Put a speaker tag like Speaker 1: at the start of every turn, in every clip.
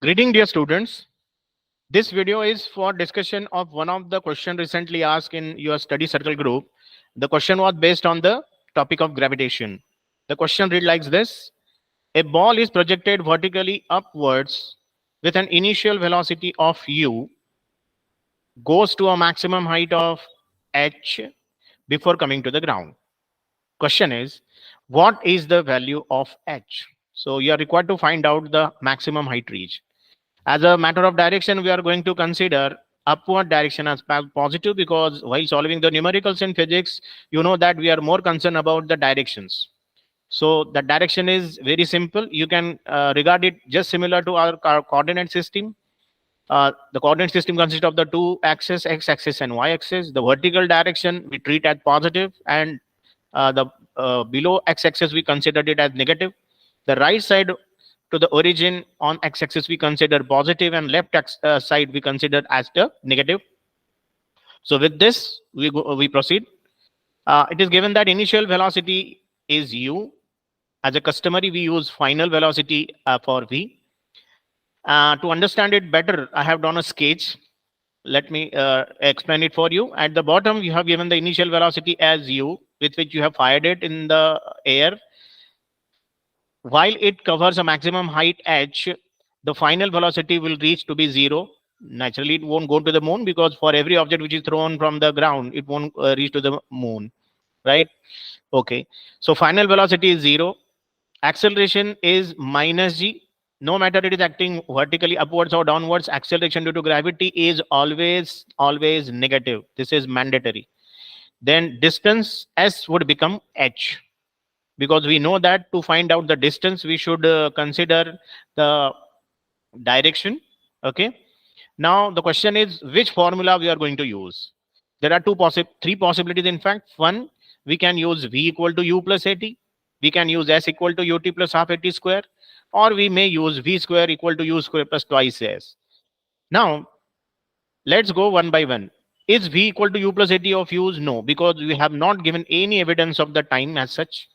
Speaker 1: Greeting dear students. This video is for discussion of one of the question recently asked in your study circle group. The question was based on the topic of gravitation. The question read like this. A ball is projected vertically upwards with an initial velocity of u, goes to a maximum height of h before coming to the ground. Question is, what is the value of h? So you are required to find out the maximum height reached. As a matter of direction, we are going to consider upward direction as positive, because while solving the numericals in physics, you know that we are more concerned about the directions. So the direction is very simple. You can regard it just similar to our coordinate system. The coordinate system consists of the two axes, x-axis and y-axis. The vertical direction we treat as positive, and the below x-axis we considered it as negative. The right side to the origin on x-axis we consider positive, and left side we consider as the negative. So with this we proceed. It is given that initial velocity is u. As a customary, we use final velocity for v. To understand it better, I have done a sketch. Let me explain it for you. At the bottom, you have given the initial velocity as u, with which you have fired it in the air. While it covers a maximum height h, the final velocity will reach to be 0. Naturally, it won't go to the moon, because for every object which is thrown from the ground, it won't reach to the moon, right? Okay, so final velocity is 0. Acceleration is minus g. No matter it is acting vertically upwards or downwards, acceleration due to gravity is always negative. This is mandatory. Then distance s would become h, because we know that to find out the distance we should consider the direction. Okay, now the question is, which formula we are going to use? There are three possibilities. In fact, one, we can use v equal to u plus at. We can use s equal to ut plus half at square, or we may use v square equal to u square plus twice s. Now let's go one by one. Is v equal to u plus at of use? No, because we have not given any evidence of the time as such.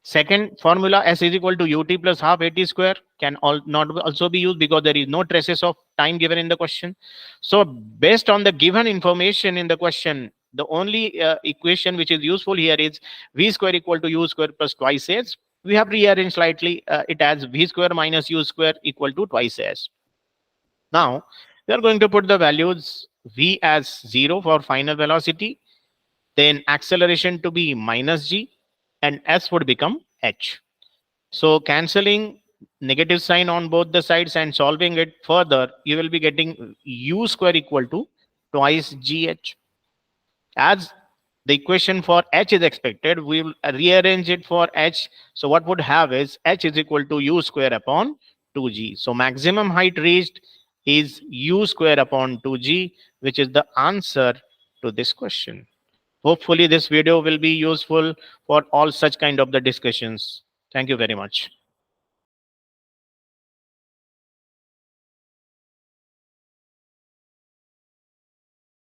Speaker 1: Second formula, s is equal to ut plus half at square, can not also be used, because there is no traces of time given in the question. So based on the given information in the question, the only equation which is useful here is v square equal to u square plus twice s. We have rearranged slightly it as v square minus u square equal to twice s. Now we are going to put the values v as 0 for final velocity, then acceleration to be minus g, and s would become h. So cancelling negative sign on both the sides and solving it further, you will be getting u square equal to twice gh. As the equation for h is expected, we will rearrange it for h. So what would have is h is equal to u square upon 2g. So maximum height reached is u square upon 2g, which is the answer to this question. Hopefully this video will be useful for all such kind of the discussions. Thank you very much.